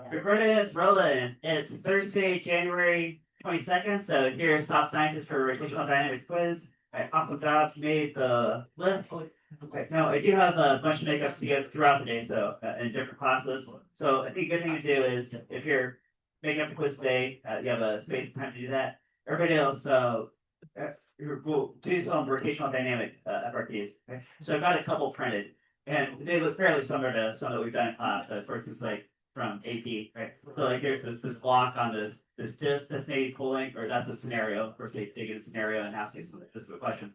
Recording is rolling. It's Thursday, January 22nd. So here's Top Scientist for Rotational Dynamics quiz. All right, awesome job. You made the list. Okay, now I do have a bunch of makeups to get throughout the day, so in different classes. So I think a good thing to do is if you're making up a quiz today, you have a space and time to do that. Everybody else, we'll do some rotational dynamic FRQs. Okay? So I've got a couple printed, and they look fairly similar to some that we've done in class. But for instance, like from AP, right? So like there's this block on this disk that's maybe pulling, or that's a scenario. Of course, they get a scenario and ask you some specific question.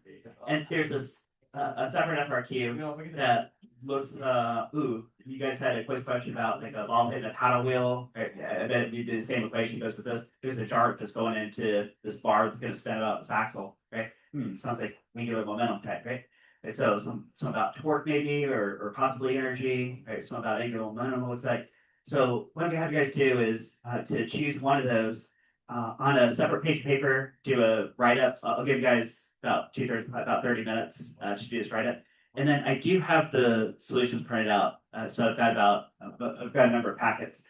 And there's this a separate FRQ that looks. You guys had a quiz question about like a ball hitting a paddle wheel. Right? I bet you did the same equation goes with this. There's a dart that's going into this bar that's going to spin about this axle, right? Sounds like angular momentum type, right? And so some about torque maybe, or possibly energy, right? Some about angular momentum looks like. So what I'm gonna have you guys do is to choose one of those on a separate page of paper, do a write-up. I'll give you guys about about 30 minutes to do this write-up. And then I do have the solutions printed out. So I've got a number of packets.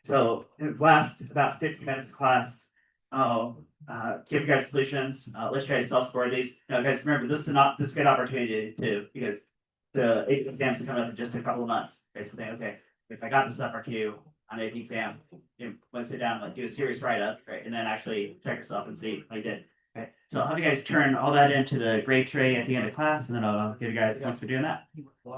So in the last about 50 minutes of class, I'll give you guys solutions, let you guys self-score these. Now, guys, remember, this is a good opportunity because the AP exams are coming up in just a couple of months. Okay, so think, okay, if I got this FRQ on AP exam, let's sit down and like do a serious write-up, right? And then actually check yourself and see how you did. Okay. So I'll have you guys turn all that into the grade tray at the end of class, and then I'll give you guys points for doing that.